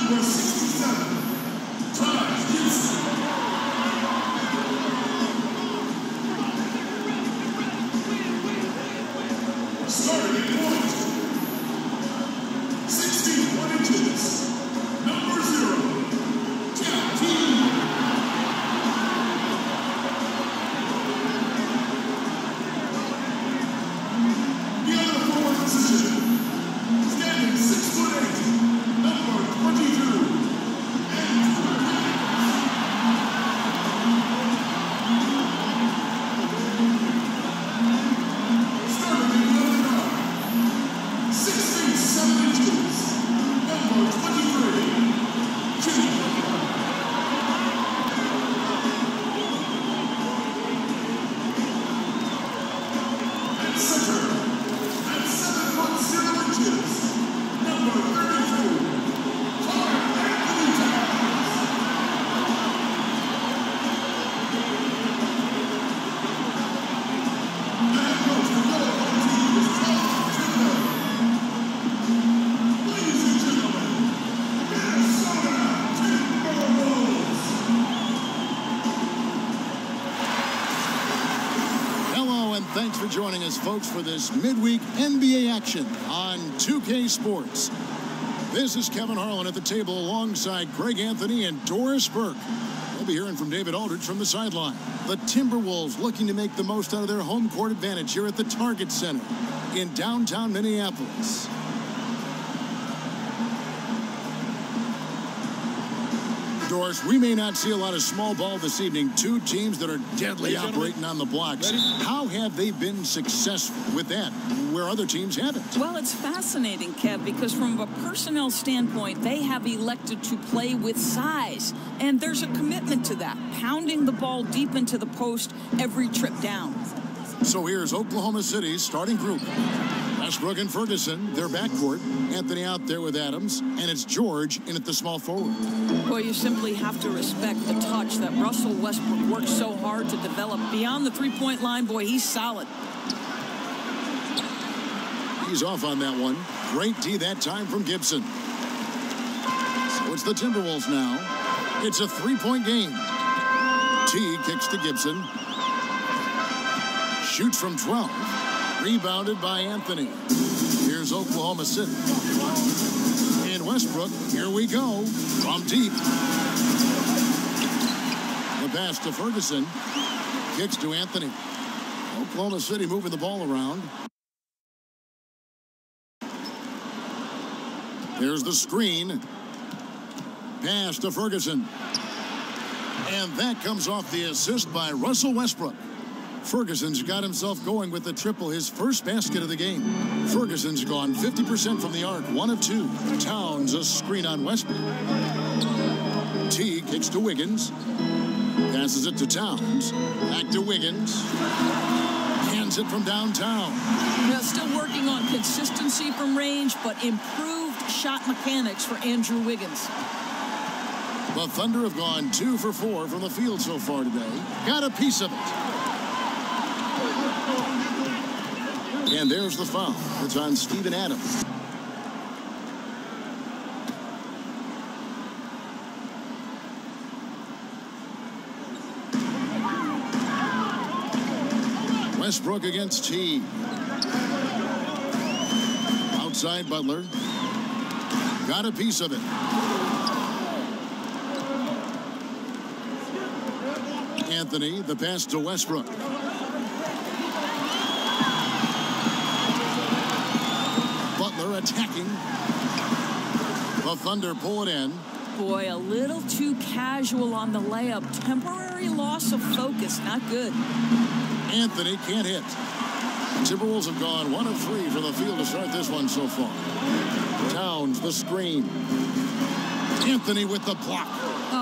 Number 67, Todd Gibson. Starting point, 61 inches, number 0, Tap Team. The other forward position, standing 6'8", number 22, starting in the other guard, 6 feet 7 inches, number 23, Jimmy. At center, at 7 foot 0 inches, number 32, Carl Anthony Towns. The head coach for the Oklahoma team is Tom Thibodeau. Ladies and gentlemen, Minnesota Timberwolves. Hello, and thanks for joining us, folks, for this midweek NBA action on 2K Sports. This is Kevin Harlan at the table alongside Greg Anthony and Doris Burke. We'll be hearing from David Aldridge from the sideline. The Timberwolves looking to make the most out of their home court advantage here at the Target Center in downtown Minneapolis. Doris, we may not see a lot of small ball this evening. Two teams that are deadly operating on the blocks. How have they been successful with that, where other teams haven't? Well, it's fascinating, Kev, because from a personnel standpoint, they have elected to play with size. And there's a commitment to that, pounding the ball deep into the post every trip down. So here's Oklahoma City's starting group. Westbrook and Ferguson, their backcourt. Anthony out there with Adams, and it's George in at the small forward. Well, you simply have to respect the touch that Russell Westbrook worked so hard to develop. Beyond the three-point line, boy, he's solid. He's off on that one. Great D that time from Gibson. So it's the Timberwolves now. It's a three-point game. T kicks to Gibson. Shoots from 12. Rebounded by Anthony. Here's Oklahoma City. And Westbrook, here we go. From deep. The pass to Ferguson. Kicks to Anthony. Oklahoma City moving the ball around. There's the screen. Pass to Ferguson. And that comes off the assist by Russell Westbrook. Ferguson's got himself going with the triple, his first basket of the game. Ferguson's gone 50% from the arc, 1 of 2. Towns a screen on Westbrook. T kicks to Wiggins. Passes it to Towns. Back to Wiggins. Hands it from downtown. Now, still working on consistency from range, but improved shot mechanics for Andrew Wiggins. The Thunder have gone 2 for 4 from the field so far today. Got a piece of it. And there's the foul. It's on Steven Adams. Westbrook against T. Outside Butler. Got a piece of it. Anthony, the pass to Westbrook. Butler attacking. The Thunder pull it in. Boy, a little too casual on the layup. Temporary loss of focus. Not good. Anthony can't hit. Timberwolves have gone 1 of 3 from the field to start this one so far. Towns, the screen. Anthony with the block.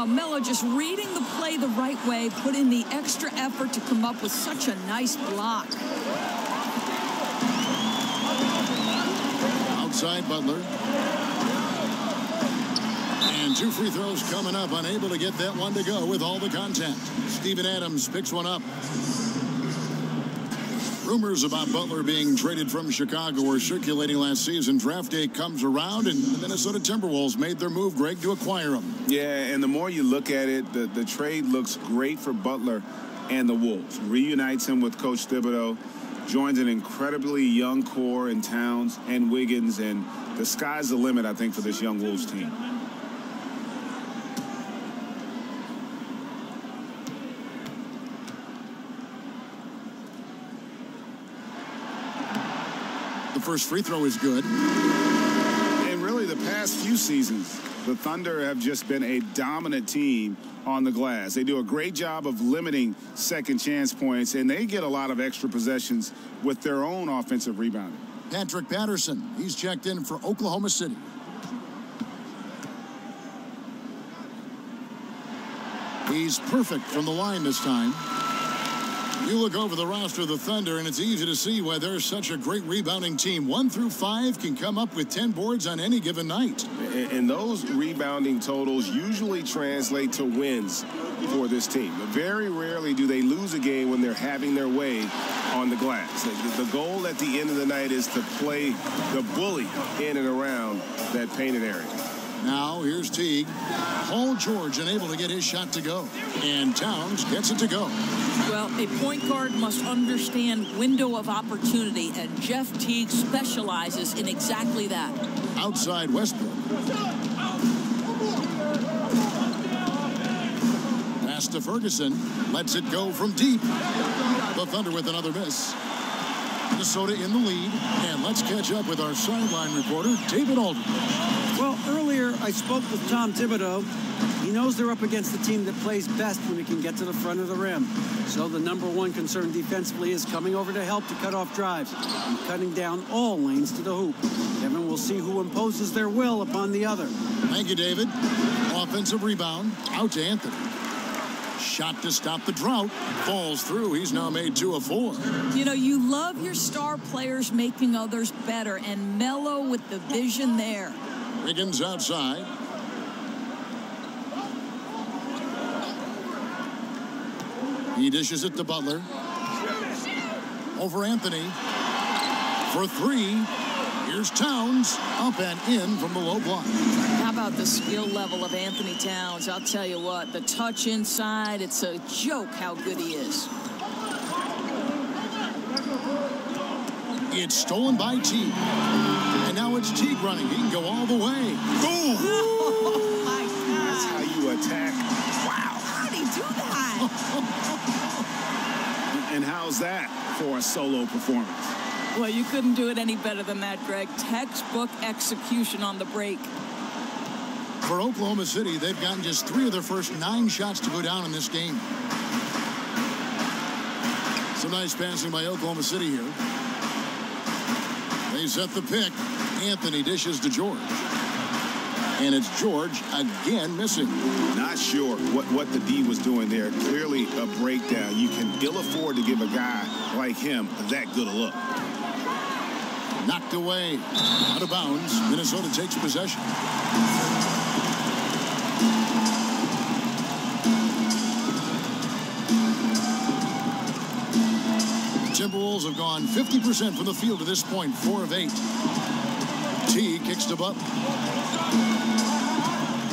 Melo just reading the play the right way, put in the extra effort to come up with such a nice block. Outside Butler. And 2 free throws coming up. Unable to get that one to go with all the contact. Steven Adams picks one up. Rumors about Butler being traded from Chicago were circulating last season. Draft day comes around, and the Minnesota Timberwolves made their move, Greg, to acquire him. Yeah, and the more you look at it, the trade looks great for Butler and the Wolves. Reunites him with Coach Thibodeau, joins an incredibly young core in Towns and Wiggins, and the sky's the limit, I think, for this young Wolves team. The first free throw is good. And really, the past few seasons, the Thunder have just been a dominant team on the glass. They do a great job of limiting second chance points, and they get a lot of extra possessions with their own offensive rebounding. Patrick Patterson, he's checked in for Oklahoma City. He's perfect from the line this time. You look over the roster of the Thunder, and it's easy to see why they're such a great rebounding team. 1 through 5 can come up with 10 boards on any given night. And those rebounding totals usually translate to wins for this team. But very rarely do they lose a game when they're having their way on the glass. The goal at the end of the night is to play the bully in and around that painted area. Now here's Teague. Paul George unable to get his shot to go. And Towns gets it to go. Well, a point guard must understand window of opportunity, and Jeff Teague specializes in exactly that. Outside Westbrook. Pass to Ferguson. Lets it go from deep. The Thunder with another miss. Minnesota in the lead. And let's catch up with our sideline reporter, David Aldridge. Well, earlier I spoke with Tom Thibodeau. He knows they're up against the team that plays best when it can get to the front of the rim. So the #1 concern defensively is coming over to help to cut off drives and cutting down all lanes to the hoop. Kevin will see who imposes their will upon the other. Thank you, David. Offensive rebound. Out to Anthony. Shot to stop the drought. Falls through. He's now made 2 of 4. You know, you love your star players making others better, and Melo with the vision there. Wiggins outside. He dishes it to Butler. Over Anthony. For 3. Here's Towns. Up and in from the low block. How about the skill level of Anthony Towns? I'll tell you what, the touch inside, it's a joke how good he is. It's stolen by Teague. And now it's Teague running. He can go all the way. Boom! Oh, my God. That's how you attack. Wow, how did he do that? And how's that for a solo performance? Well, you couldn't do it any better than that, Greg. Textbook execution on the break. For Oklahoma City, they've gotten just 3 of their first 9 shots to go down in this game. Some nice passing by Oklahoma City here. They set the pick. Anthony dishes to George. And it's George again missing. Not sure what the D was doing there. Clearly a breakdown. You can ill afford to give a guy like him that good a look. Knocked away. Out of bounds. Minnesota takes possession. Timberwolves have gone 50% from the field to this point, 4 of 8. T kicks to Butler.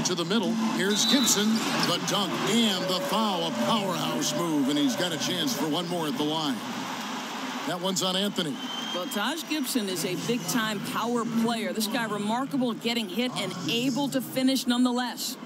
To the middle. Here's Gibson. The dunk and the foul. A powerhouse move, and he's got a chance for one more at the line. That one's on Anthony. Well, Taj Gibson is a big-time power player. This guy remarkable at getting hit and able to finish nonetheless.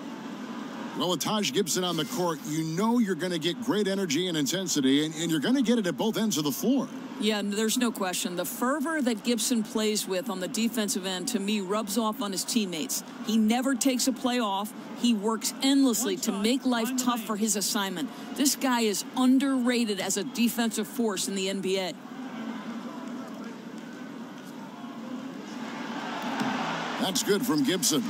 Well, with Taj Gibson on the court, you know you're going to get great energy and intensity, and you're going to get it at both ends of the floor. Yeah, there's no question. The fervor that Gibson plays with on the defensive end, to me, rubs off on his teammates. He never takes a play off. He works endlessly to make life tough for his assignment. This guy is underrated as a defensive force in the NBA. That's good from Gibson.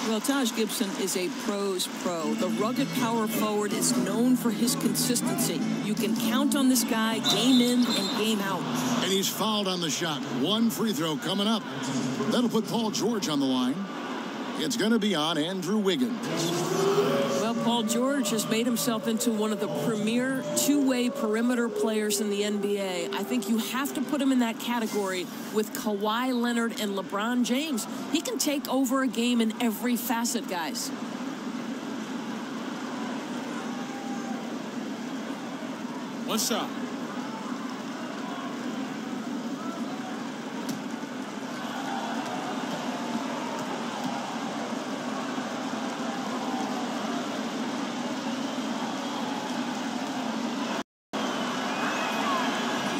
Well, Taj Gibson is a pro's pro. The rugged power forward is known for his consistency. You can count on this guy game in and game out. And he's fouled on the shot. 1 free throw coming up. That'll put Paul George on the line. It's going to be on Andrew Wiggins. Well, Paul George has made himself into one of the premier two-way perimeter players in the NBA. I think you have to put him in that category with Kawhi Leonard and LeBron James. He can take over a game in every facet, guys. One shot.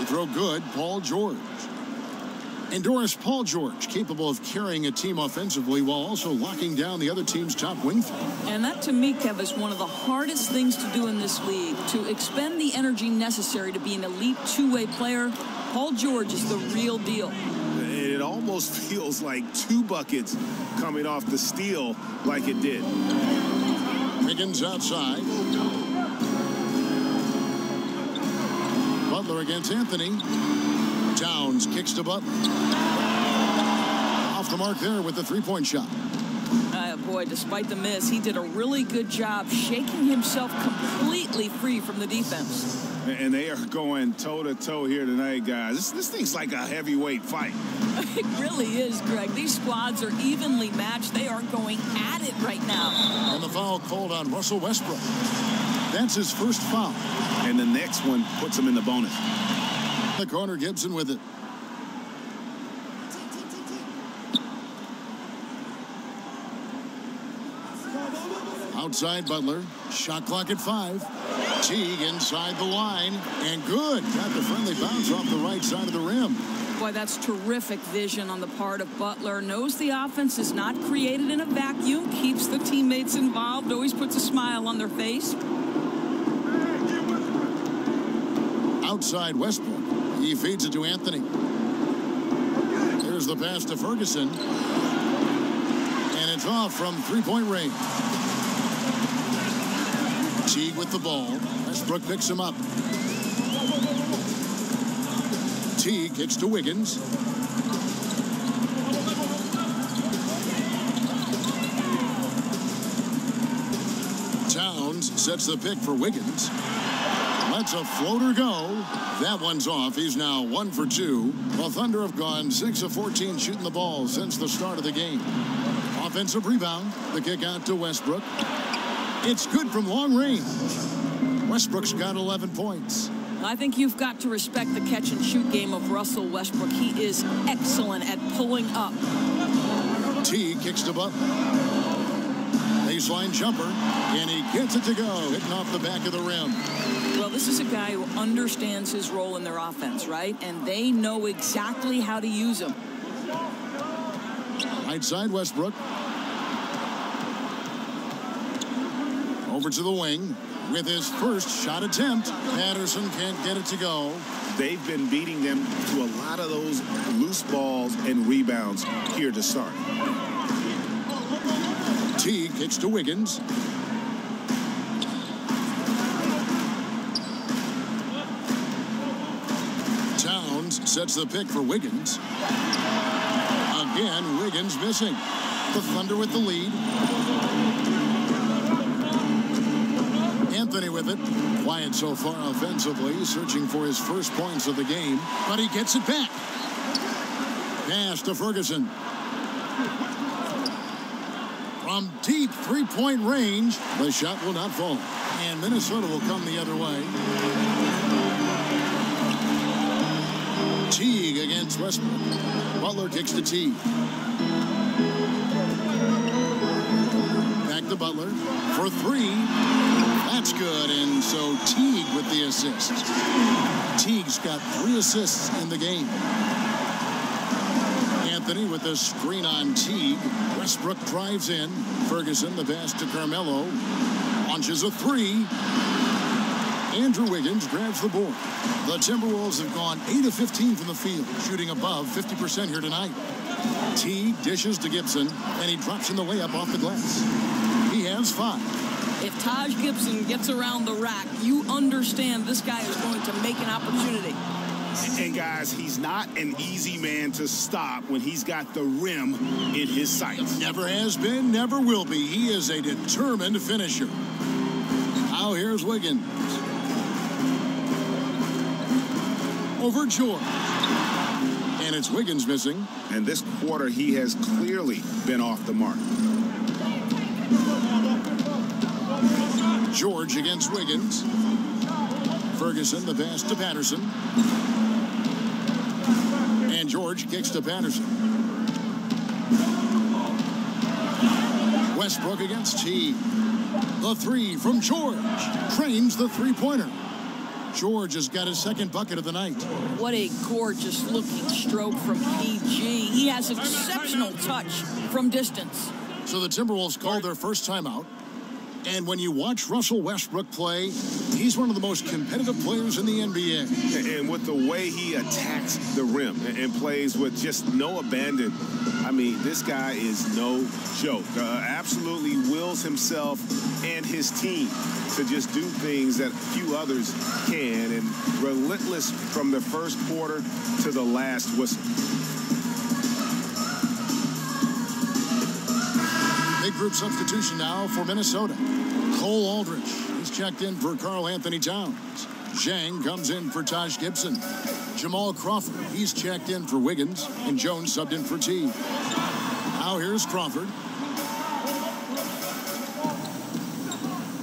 Throw good, Paul George. Endorse Paul George, capable of carrying a team offensively while also locking down the other team's top wing threat. And that, to me, Kev, is one of the hardest things to do in this league, to expend the energy necessary to be an elite two-way player. Paul George is the real deal. It almost feels like 2 buckets coming off the steal like it did. Wiggins outside. Butler against Anthony. Towns kicks to Butler. Off the mark there with the three-point shot. Boy, despite the miss, he did a really good job shaking himself completely free from the defense. And they are going toe-to-toe here tonight, guys. This thing's like a heavyweight fight. It really is, Greg. These squads are evenly matched. They are going at it right now. And the foul called on Russell Westbrook. That's his first foul. And the next one puts him in the bonus. The corner, Gibson with it. Outside Butler. Shot clock at 5. Teague inside the line. And good. Got the friendly bounce off the right side of the rim. Boy, that's terrific vision on the part of Butler. Knows the offense is not created in a vacuum. Keeps the teammates involved. Always puts a smile on their face. Outside Westbrook. He feeds it to Anthony. Here's the pass to Ferguson. And it's off from three-point range. Teague with the ball. Westbrook picks him up. Teague kicks to Wiggins. Towns sets the pick for Wiggins. Lets a floater go. That one's off. He's now 1 for 2. The Thunder have gone 6 of 14 shooting the ball since the start of the game. Offensive rebound. The kick out to Westbrook. It's good from long range. Westbrook's got 11 points. I think you've got to respect the catch-and-shoot game of Russell Westbrook. He is excellent at pulling up. Teague kicks to Butler. Baseline jumper, and he gets it to go, hitting off the back of the rim. Well, this is a guy who understands his role in their offense, right? And they know exactly how to use him. Right side Westbrook. Over to the wing with his first shot attempt. Patterson can't get it to go. They've been beating them to a lot of those loose balls and rebounds here to start. Teague kicks to Wiggins. Towns sets the pick for Wiggins. Again, Wiggins missing. The Thunder with the lead. Anthony with it. Quiet so far offensively, searching for his first points of the game, but he gets it back. Pass to Ferguson. From deep three-point range, the shot will not fall. And Minnesota will come the other way. Teague against Westbrook. Butler kicks to Teague. Back to Butler for 3. That's good, and so Teague with the assist. Teague's got 3 assists in the game. Anthony with the screen on Teague. Westbrook drives in. Ferguson, the pass to Carmelo. Launches a 3. Andrew Wiggins grabs the board. The Timberwolves have gone 8 of 15 from the field, shooting above 50% here tonight. Teague dishes to Gibson, and he drops in the layup off the glass. He has 5. If Taj Gibson gets around the rack, you understand this guy is going to make an opportunity. points. And guys, he's not an easy man to stop when he's got the rim in his sights. Never has been, never will be. He is a determined finisher. Now here's Wiggins. Over George. And it's Wiggins missing. And this quarter, he has clearly been off the mark. George against Wiggins. Ferguson, the pass to Patterson. And George kicks to Patterson. Westbrook against T. The three from George. Trains the three-pointer. George has got his second bucket of the night. What a gorgeous looking stroke from PG. He has exceptional touch from distance. So the Timberwolves called their first timeout. And when you watch Russell Westbrook play, he's one of the most competitive players in the NBA. And with the way he attacks the rim and plays with just no abandon, I mean, this guy is no joke. Absolutely wills himself and his team to just do things that few others can, and relentless from the first quarter to the last whistle. Big group substitution now for Minnesota. Cole Aldrich, he's checked in for Karl Anthony Towns. Zhang comes in for Taj Gibson. Jamal Crawford, he's checked in for Wiggins. And Jones subbed in for T. Now here's Crawford.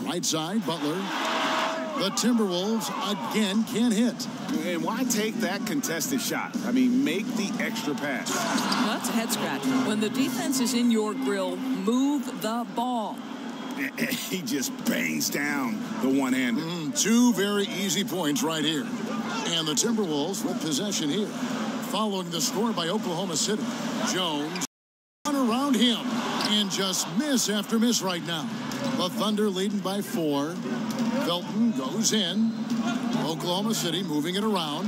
Right side, Butler. The Timberwolves again can't hit. And why take that contested shot? I mean, make the extra pass. That's a head scratch. When the defense is in your grill, move the ball. He just bangs down the one-hander. Two very easy points right here. And the Timberwolves with possession here. Following the score by Oklahoma City. Jones run around him and just miss after miss right now. The Thunder leading by 4. Felton goes in. Oklahoma City moving it around.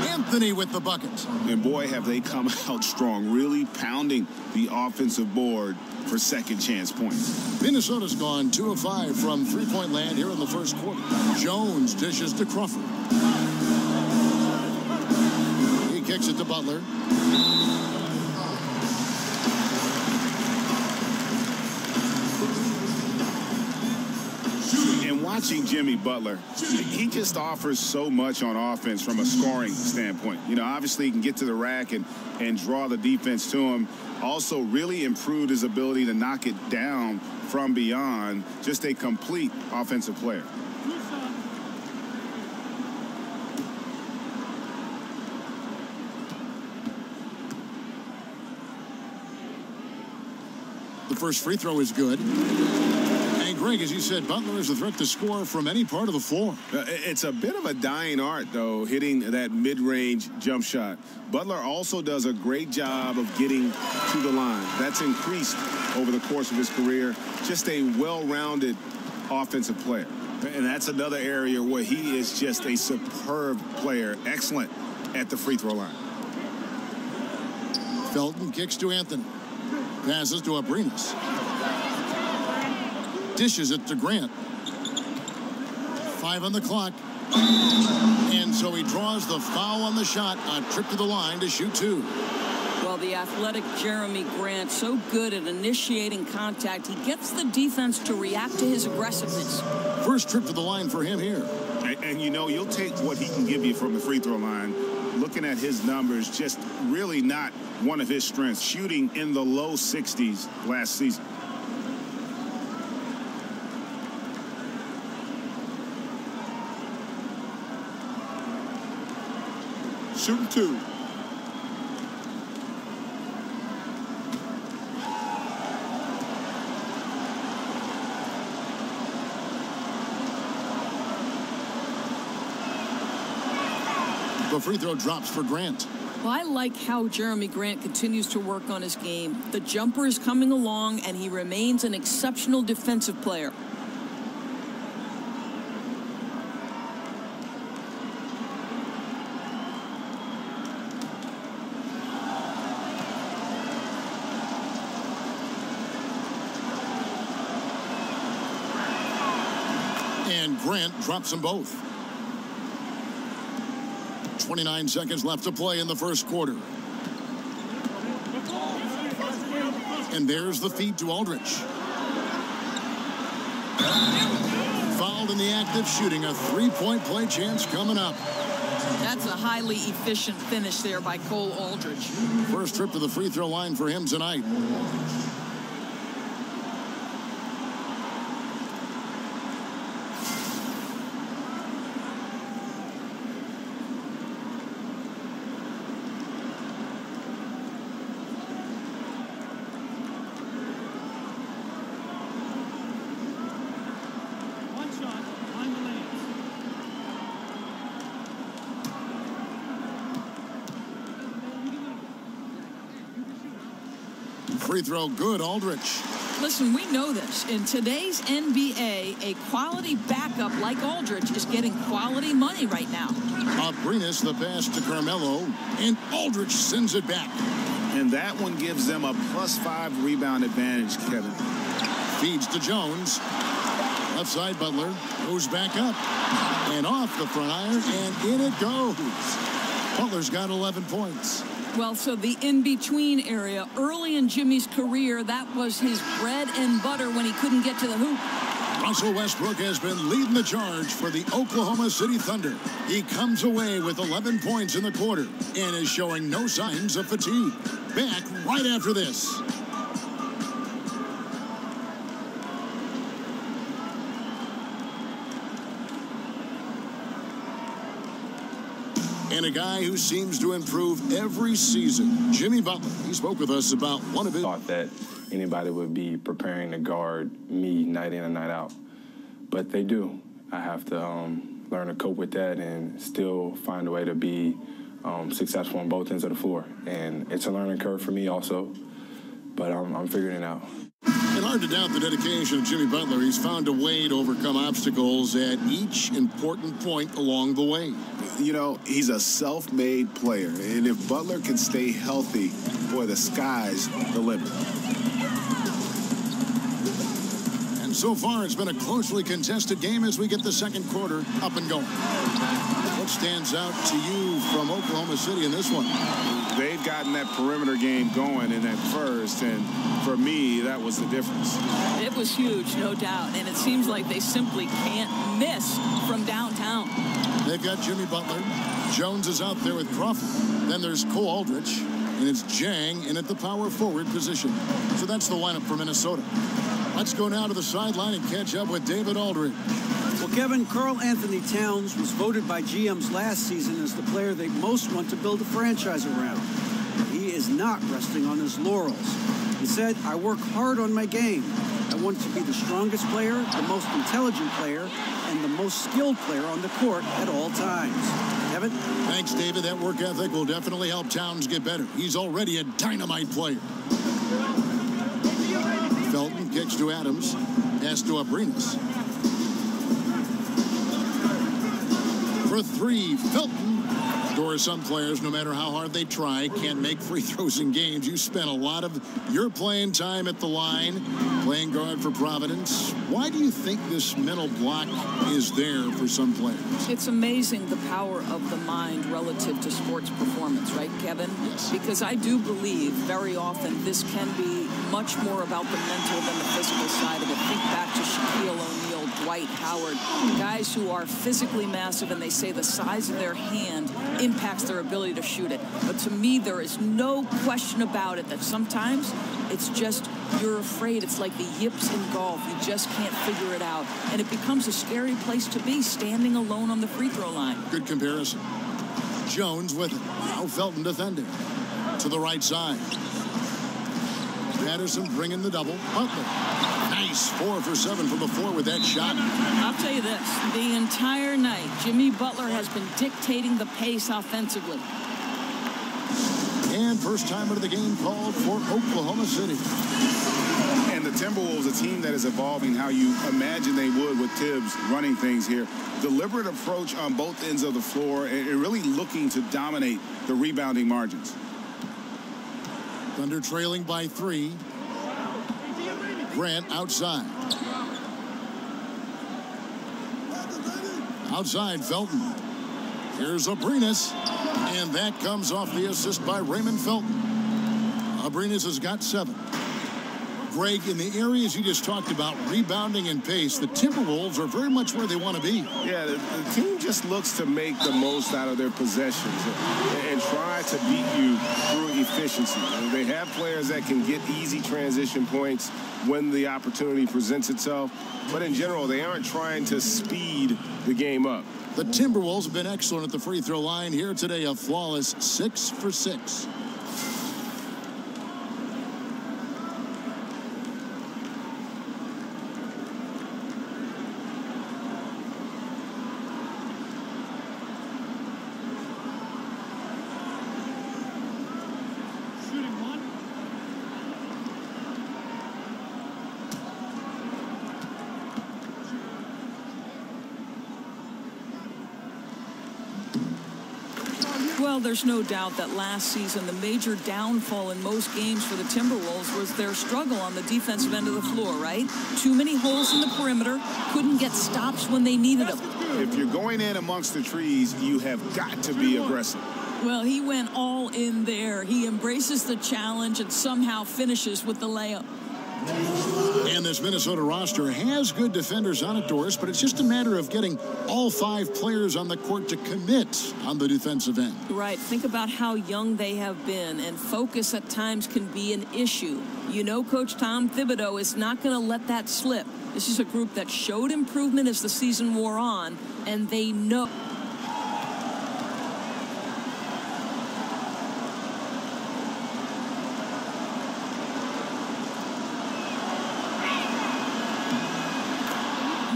Anthony with the bucket. And boy, have they come out strong, really pounding the offensive board for second chance points. Minnesota's gone 2 of 5 from three-point land here in the first quarter. Jones dishes to Crawford. He kicks it to Butler. And watching Jimmy Butler, he just offers so much on offense from a scoring standpoint. You know, obviously he can get to the rack and draw the defense to him. Also really improved his ability to knock it down from beyond. Just a complete offensive player. The first free throw is good. And Greg, as you said, Butler is a threat to score from any part of the floor. It's a bit of a dying art, though, hitting that mid-range jump shot. Butler also does a great job of getting to the line. That's increased over the course of his career. Just a well-rounded offensive player. And that's another area where he is just a superb player. Excellent at the free throw line. Felton kicks to Anthony. Passes to Abrinas. Dishes it to Grant. 5 on the clock. And so he draws the foul on the shot. A trip to the line to shoot 2. Well, the athletic Jeremy Grant, so good at initiating contact. He gets the defense to react to his aggressiveness. First trip to the line for him here. And you know, you'll take what he can give you from the free throw line. Looking at his numbers, just really not one of his strengths. Shooting in the low 60s last season. Shooting 2. The free throw drops for Grant. Well, I like how Jeremy Grant continues to work on his game. The jumper is coming along, and he remains an exceptional defensive player. And Grant drops them both. 29 seconds left to play in the first quarter. And there's the feed to Aldridge. Fouled in the act of shooting. A three-point play chance coming up. That's a highly efficient finish there by Cole Aldridge. First trip to the free throw line for him tonight. Free throw good, Aldridge. Listen, we know this. In today's NBA, a quality backup like Aldridge is getting quality money right now. Abrinas the pass to Carmelo, and Aldridge sends it back. And that one gives them a +5 rebound advantage, Kevin. Feeds to Jones. Left side, Butler goes back up and off the front iron, and in it goes. Butler's got 11 points. Well, so the in-between area, early in Jimmy's career, that was his bread and butter when he couldn't get to the hoop. Russell Westbrook has been leading the charge for the Oklahoma City Thunder. He comes away with 11 points in the quarter and is showing no signs of fatigue. Back right after this. And a guy who seems to improve every season, Jimmy Butler. He spoke with us about one of his. Thought that anybody would be preparing to guard me night in and night out, but they do. I have to learn to cope with that and still find a way to be successful on both ends of the floor. And it's a learning curve for me also, but I'm figuring it out. And hard to doubt the dedication of Jimmy Butler. He's found a way to overcome obstacles at each important point along the way. You know, he's a self-made player, and if Butler can stay healthy, boy, the sky's the limit. And so far, it's been a closely contested game as we get the second quarter up and going. What stands out to you from Oklahoma City in this one? They've gotten that perimeter game going in that first, and for me, that was the difference. It was huge, no doubt, and it seems like they simply can't miss from downtown. They've got Jimmy Butler. Jones is out there with Crawford. Then there's Cole Aldridge, and it's Jang in at the power forward position. So that's the lineup for Minnesota. Let's go now to the sideline and catch up with David Aldridge. Well, Kevin, Karl Anthony Towns was voted by GMs last season as the player they most want to build a franchise around. He is not resting on his laurels. He said, "I work hard on my game. I want to be the strongest player, the most intelligent player, and the most skilled player on the court at all times." Kevin? Thanks, David. That work ethic will definitely help Towns get better. He's already a dynamite player. Felton kicks to Adams. Pass to Abrinas. For three, Felton. Or some players, no matter how hard they try, can't make free throws in games. You spent a lot of your playing time at the line, playing guard for Providence. Why do you think this mental block is there for some players? It's amazing the power of the mind relative to sports performance, right, Kevin? Yes. Because I do believe very often this can be much more about the mental than the physical side of it. Think back to Shaquille O'Neal, Dwight Howard, guys who are physically massive, and they say the size of their hand impacts their ability to shoot it. But to me, there is no question about it that sometimes it's just you're afraid. It's like the yips in golf. You just can't figure it out. And it becomes a scary place to be, standing alone on the free throw line. Good comparison. Jones with it. Now Felton defending. To the right side. Patterson bringing the double. Butler. Nice. 4 for 7 from the floor with that shot. I'll tell you this. The entire night, Jimmy Butler has been dictating the pace offensively. And first timer of the game called for Oklahoma City. And the Timberwolves, a team that is evolving how you imagine they would with Tibbs running things here. Deliberate approach on both ends of the floor and really looking to dominate the rebounding margins. Thunder trailing by 3. Grant outside. Outside, Felton. Here's Abrinas. And that comes off the assist by Raymond Felton. Abrinas has got 7. Greg, in the areas you just talked about, rebounding and pace, the Timberwolves are very much where they want to be. Yeah, the team just looks to make the most out of their possessions and try to beat you through efficiency. They have players that can get easy transition points when the opportunity presents itself, but in general, they aren't trying to speed the game up. The Timberwolves have been excellent at the free throw line here today, a flawless 6 for 6. Well, there's no doubt that last season the major downfall in most games for the Timberwolves was their struggle on the defensive end of the floor, right? Too many holes in the perimeter, couldn't get stops when they needed them. If you're going in amongst the trees, you have got to be aggressive. Well, he went all in there. He embraces the challenge and somehow finishes with the layup. And this Minnesota roster has good defenders on it, Doris, but it's just a matter of getting all 5 players on the court to commit on the defensive end. Right. Think about how young they have been, and focus at times can be an issue. You know, Coach Tom Thibodeau is not going to let that slip. This is a group that showed improvement as the season wore on, and they know.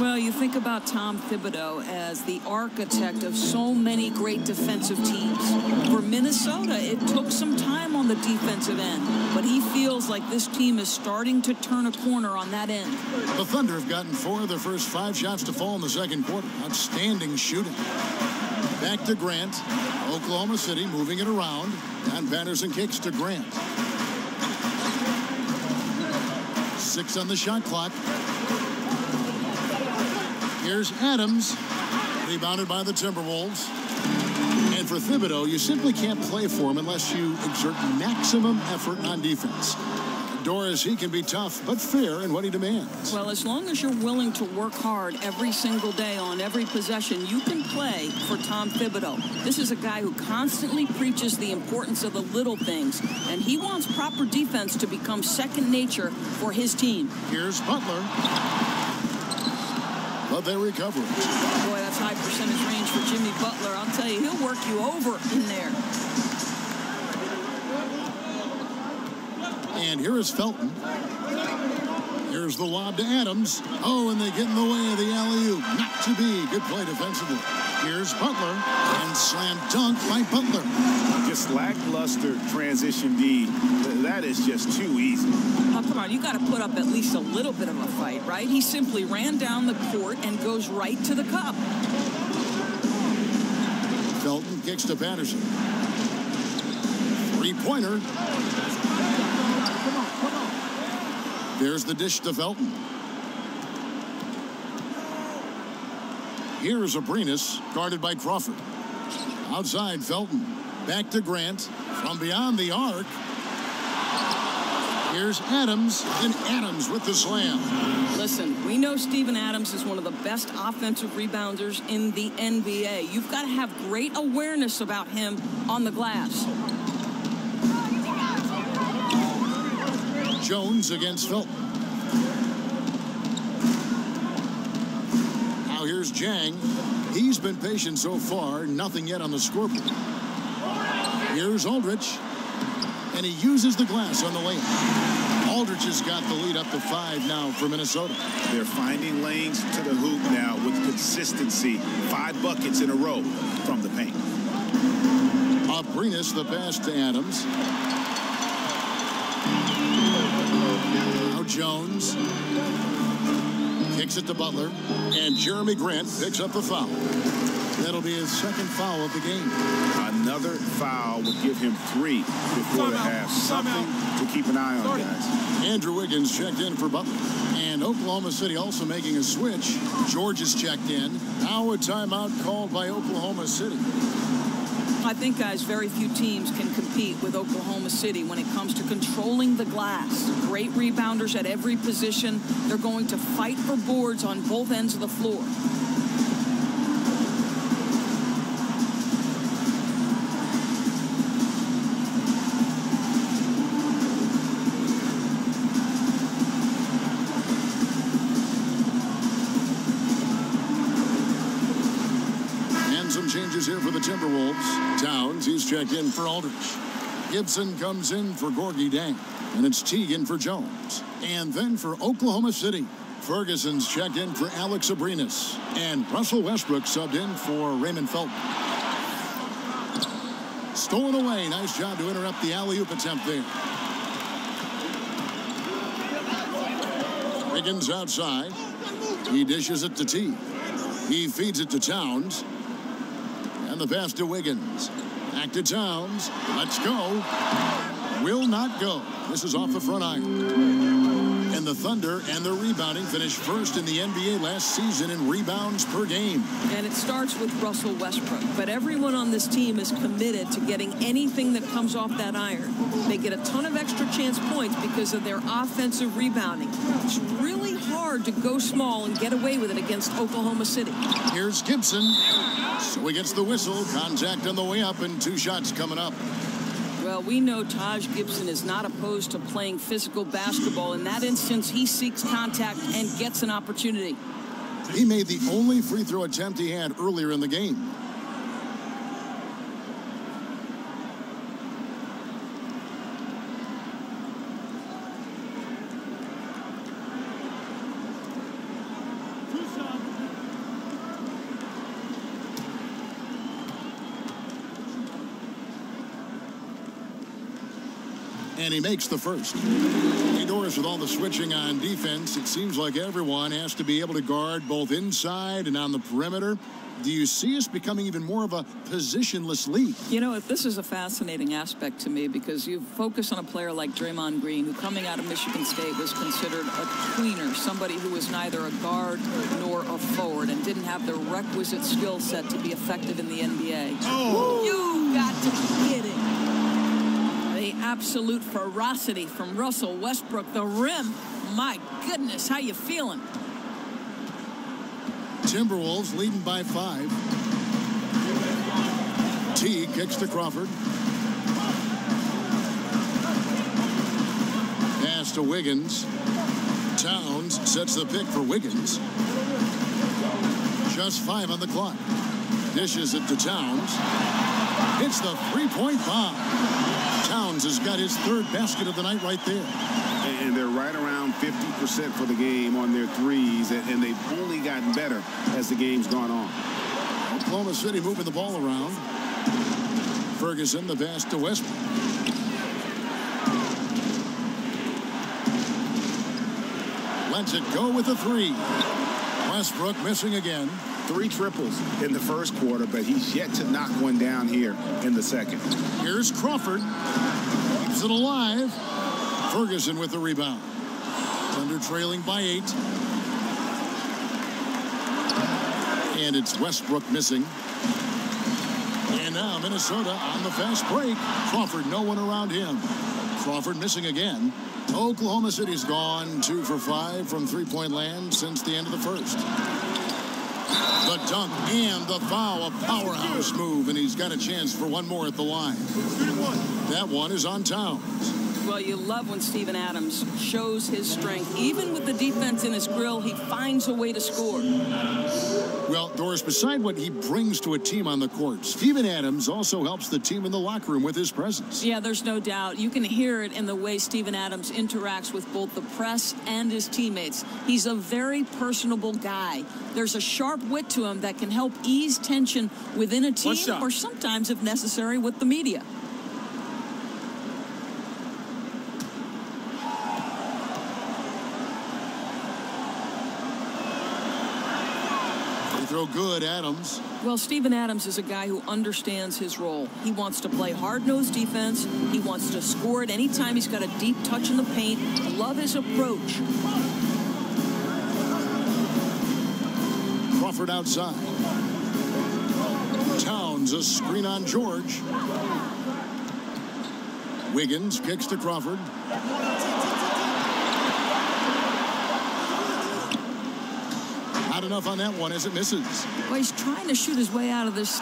Well, you think about Tom Thibodeau as the architect of so many great defensive teams. For Minnesota, it took some time on the defensive end, but he feels like this team is starting to turn a corner on that end. The Thunder have gotten 4 of their first 5 shots to fall in the second quarter. Outstanding shooting. Back to Grant. Oklahoma City moving it around. And Patterson kicks to Grant. 6 on the shot clock. Here's Adams, rebounded by the Timberwolves. And for Thibodeau, you simply can't play for him unless you exert maximum effort on defense. Doris, he can be tough but fair in what he demands. Well, as long as you're willing to work hard every single day on every possession, you can play for Tom Thibodeau. This is a guy who constantly preaches the importance of the little things, and he wants proper defense to become second nature for his team. Here's Butler. But they recover it. Boy, that's high percentage range for Jimmy Butler. I'll tell you, he'll work you over in there. And here is Felton. Here's the lob to Adams. Oh, and they get in the way of the alley-oop. Not to be. Good play defensively. Here's Butler. And slam dunk by Butler. Just lackluster transition D. That is just too easy. Oh, come on. You got to put up at least a little bit of a fight, right? He simply ran down the court and goes right to the cup. Felton kicks to Patterson. Three-pointer. There's the dish to Felton. Here's Abrinas, guarded by Crawford. Outside, Felton. Back to Grant. From beyond the arc. Here's Adams, and Adams with the slam. Listen, we know Steven Adams is one of the best offensive rebounders in the NBA. You've got to have great awareness about him on the glass. Jones against Felton. Now here's Jang. He's been patient so far. Nothing yet on the scoreboard. Here's Aldridge. And he uses the glass on the layup. Aldridge has got the lead up to 5 now for Minnesota. They're finding lanes to the hoop now with consistency. 5 buckets in a row from the paint. Abrinas, the pass to Adams. Now Jones kicks it to Butler, and Jeremy Grant picks up the foul. That'll be his second foul of the game. Another foul would give him 3 before the half. Something to keep an eye on, guys. Andrew Wiggins checked in for Butler. And Oklahoma City also making a switch. George is checked in. Now a timeout called by Oklahoma City. I think, guys, very few teams can compete with Oklahoma City when it comes to controlling the glass. Great rebounders at every position. They're going to fight for boards on both ends of the floor. Changes here for the Timberwolves. Towns, he's checked in for Aldridge. Gibson comes in for Gorgie Dang. And it's Teagan for Jones. And then for Oklahoma City, Ferguson's checked in for Alex Abrinas. And Russell Westbrook subbed in for Raymond Felton. Stolen away. Nice job to interrupt the alley-oop attempt there. Wiggins outside. He dishes it to T. He feeds it to Towns. And the pass to Wiggins. Back to Towns. Let's go. Will not go. This is off the front iron. And the Thunder and their rebounding finished first in the NBA last season in rebounds per game. And it starts with Russell Westbrook. But everyone on this team is committed to getting anything that comes off that iron. They get a ton of extra chance points because of their offensive rebounding. It's really hard to go small and get away with it against Oklahoma City. Here's Gibson. So he gets the whistle. Contact on the way up and 2 shots coming up. Well, we know Taj Gibson is not opposed to playing physical basketball. In that instance, he seeks contact and gets an opportunity. He made the only free throw attempt he had earlier in the game. And he makes the first. Indoors with all the switching on defense, it seems like everyone has to be able to guard both inside and on the perimeter. Do you see us becoming even more of a positionless league? You know, this is a fascinating aspect to me because you focus on a player like Draymond Green, who coming out of Michigan State was considered a tweener, somebody who was neither a guard nor a forward and didn't have the requisite skill set to be effective in the NBA. Oh! You got to be kidding. Absolute ferocity from Russell Westbrook. The rim. My goodness, how you feeling? Timberwolves leading by 5. T kicks to Crawford. Pass to Wiggins. Towns sets the pick for Wiggins. Just 5 on the clock. Dishes it to Towns. Hits the three-point bomb. Towns has got his 3rd basket of the night right there. And they're right around 50% for the game on their threes, and they've only gotten better as the game's gone on. Oklahoma City moving the ball around. Ferguson, the pass to Westbrook. Lets it go with the 3. Westbrook missing again. 3 triples in the first quarter, but he's yet to knock one down here in the second. Here's Crawford. Keeps it alive. Ferguson with the rebound. Thunder trailing by 8. And it's Westbrook missing. And now Minnesota on the fast break. Crawford, no one around him. Crawford missing again. Oklahoma City's gone 2 for 5 from three-point land since the end of the first. The dunk and the foul, a powerhouse move, and he's got a chance for one more at the line. That one is on Towns. Well, you love when Steven Adams shows his strength. Even with the defense in his grill, he finds a way to score. Well, Doris, beside what he brings to a team on the court, Steven Adams also helps the team in the locker room with his presence. Yeah, there's no doubt. You can hear it in the way Steven Adams interacts with both the press and his teammates. He's a very personable guy. There's a sharp wit to him that can help ease tension within a team or sometimes, if necessary, with the media. Throw good, Adams. Well, Steven Adams is a guy who understands his role. He wants to play hard-nosed defense. He wants to score it anytime he's got a deep touch in the paint. Love his approach. Crawford outside. Towns, a screen on George. Wiggins kicks to Crawford. Not enough on that one as it misses. Well, he's trying to shoot his way out of this.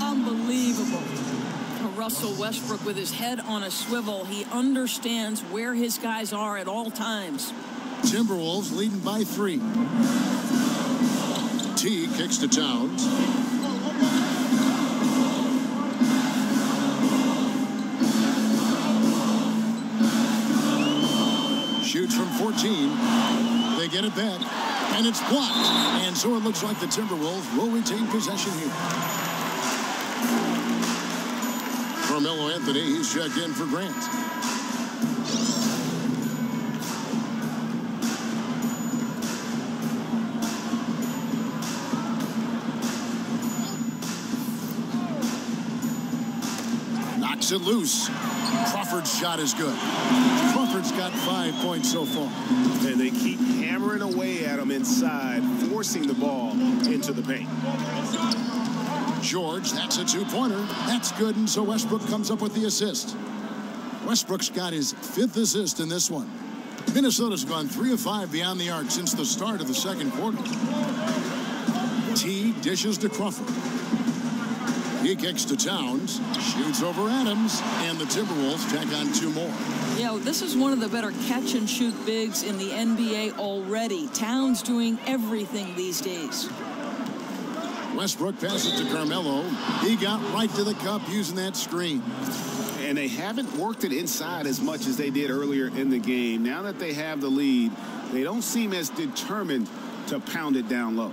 Unbelievable. Russell Westbrook with his head on a swivel. He understands where his guys are at all times. Timberwolves leading by 3. T kicks to Towns. Shoots from 14. They get it back, and it's blocked. And so it looks like the Timberwolves will retain possession here. Carmelo Anthony, he's checked in for Grant. Knocks it loose. Crawford's shot is good. Crawford's got 5 points so far. And they keep hammering away at him inside, forcing the ball into the paint. George, that's a 2-pointer. That's good, and so Westbrook comes up with the assist. Westbrook's got his 5th assist in this one. Minnesota's gone 3 of 5 beyond the arc since the start of the second quarter. T dishes to Crawford. He kicks to Towns, shoots over Adams, and the Timberwolves tack on 2 more. Yeah, this is one of the better catch-and-shoot bigs in the NBA already. Towns doing everything these days. Westbrook passes to Carmelo. He got right to the cup using that screen. And they haven't worked it inside as much as they did earlier in the game. Now that they have the lead, they don't seem as determined to pound it down low.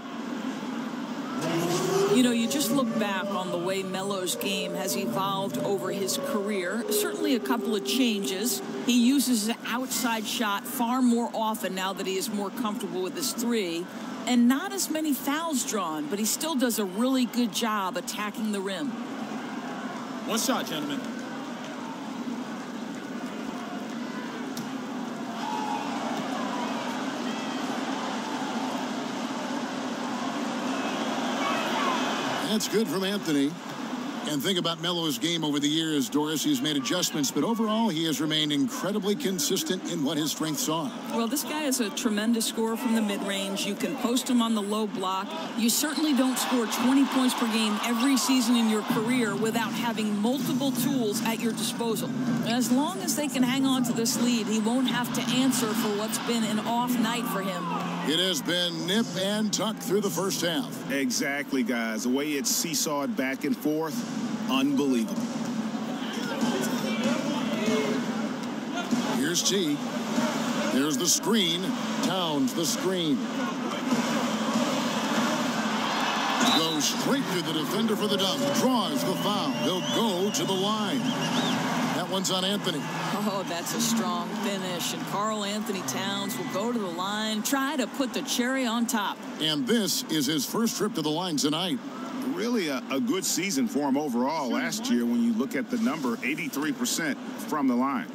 You know, you just look back on the way Melo's game has evolved over his career. Certainly a couple of changes. He uses an outside shot far more often now that he is more comfortable with his 3. And not as many fouls drawn, but he still does a really good job attacking the rim. One shot, gentlemen. That's good from Anthony. And think about Melo's game over the years, Doris. He's made adjustments, but overall he has remained incredibly consistent in what his strengths are. Well, this guy is a tremendous scorer from the mid-range. You can post him on the low block. You certainly don't score 20 points per game every season in your career without having multiple tools at your disposal. As long as they can hang on to this lead, he won't have to answer for what's been an off night for him. It has been nip and tuck through the first half. Exactly, guys. The way it's seesawed back and forth, unbelievable. Here's T. There's the screen. Towns, the screen. Goes straight to the defender for the dunk. Draws the foul. He'll go to the line. That one's on Anthony. Oh, that's a strong finish. And Karl Anthony Towns will go to the line, try to put the cherry on top. And this is his first trip to the line tonight. Really a good season for him overall last year when you look at the number, 83% from the line.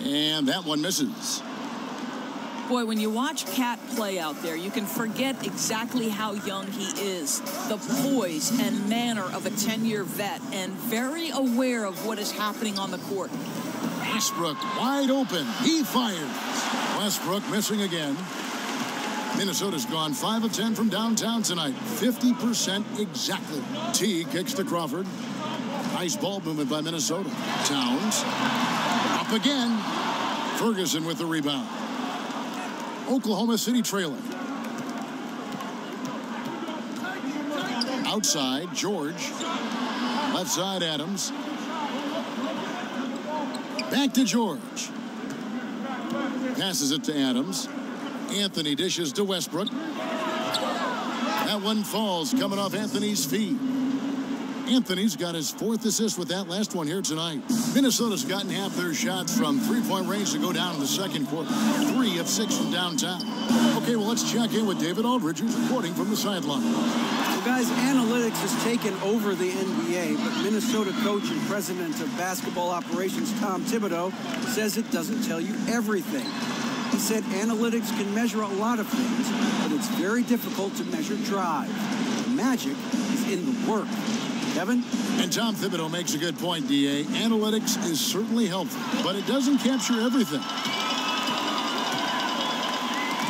And that one misses. Boy, when you watch Cat play out there, you can forget exactly how young he is. The poise and manner of a 10-year vet, and very aware of what is happening on the court. Westbrook wide open. He fires. Westbrook missing again. Minnesota's gone 5 of 10 from downtown tonight. 50% exactly. T kicks to Crawford. Nice ball movement by Minnesota. Towns. Up again. Ferguson with the rebound. Oklahoma City trailing. Outside, George. Left side, Adams. Back to George. Passes it to Adams. Anthony dishes to Westbrook. That one falls, coming off Anthony's feet. Anthony's got his 4th assist with that last one here tonight. Minnesota's gotten half their shots from three-point range to go down in the second quarter. 3 of 6 from downtown. Okay, well, let's check in with David Aldridge, who's reporting from the sideline. Guys, analytics has taken over the NBA, but Minnesota coach and president of basketball operations Tom Thibodeau says it doesn't tell you everything. He said analytics can measure a lot of things, but it's very difficult to measure drive. The magic is in the work. Kevin? And Tom Thibodeau makes a good point, D.A. Analytics is certainly helpful, but it doesn't capture everything.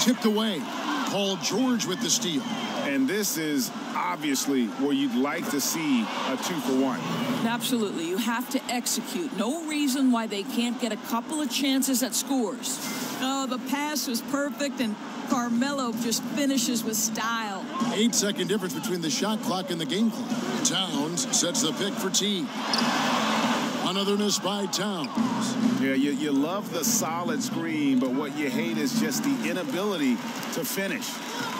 Tipped away. Paul George with the steal. And this is obviously where you'd like to see a 2-for-1. Absolutely. You have to execute. No reason why they can't get a couple of chances at scores. Oh, the pass was perfect, and Carmelo just finishes with style. 8-second difference between the shot clock and the game clock. Towns sets the pick for T. Another miss by Towns. Yeah, you love the solid screen, but what you hate is just the inability to finish.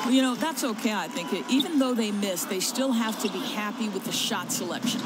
Well, you know, that's okay, I think. Even though they miss, they still have to be happy with the shot selection.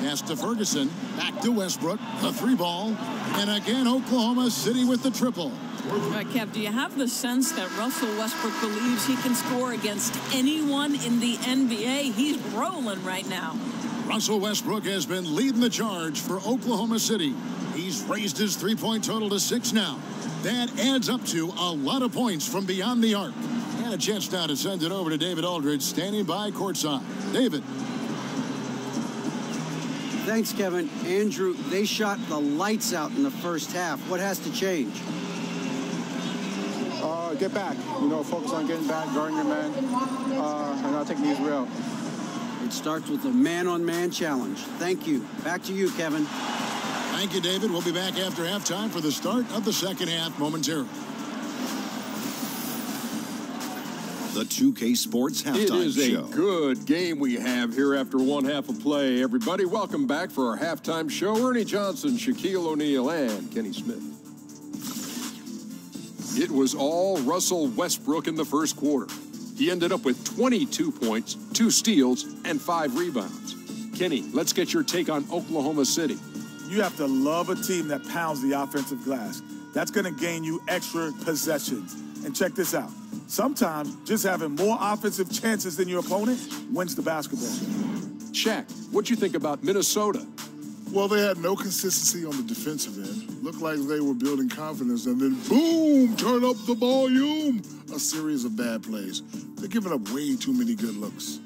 Pass to Ferguson. Back to Westbrook. The 3-ball. And again, Oklahoma City with the triple. Kev, do you have the sense that Russell Westbrook believes he can score against anyone in the NBA? He's rolling right now. Russell Westbrook has been leading the charge for Oklahoma City. He's raised his three-point total to 6 now. That adds up to a lot of points from beyond the arc. And a chance now to send it over to David Aldridge, standing by courtside. David. Thanks, Kevin. Andrew, they shot the lights out in the first half. What has to change? Get back. Focus on getting back, guarding your man, and not taking these real. It starts with a man-on-man challenge. Thank you. Back to you, Kevin. Thank you, David. We'll be back after halftime for the start of the second half momentarily. The 2K Sports Halftime Show. It is a good game we have here after one half of play. Everybody, welcome back for our halftime show. Ernie Johnson, Shaquille O'Neal, and Kenny Smith. It was all Russell Westbrook in the first quarter. He ended up with 22 points, 2 steals, and 5 rebounds. Kenny, let's get your take on Oklahoma City. You have to love a team that pounds the offensive glass. That's going to gain you extra possessions. And check this out. Sometimes just having more offensive chances than your opponent wins the basketball game. Shaq, what'd you think about Minnesota? Well, they had no consistency on the defensive end. Looked like they were building confidence, and then boom, turn up the volume. A series of bad plays. They're giving up way too many good looks.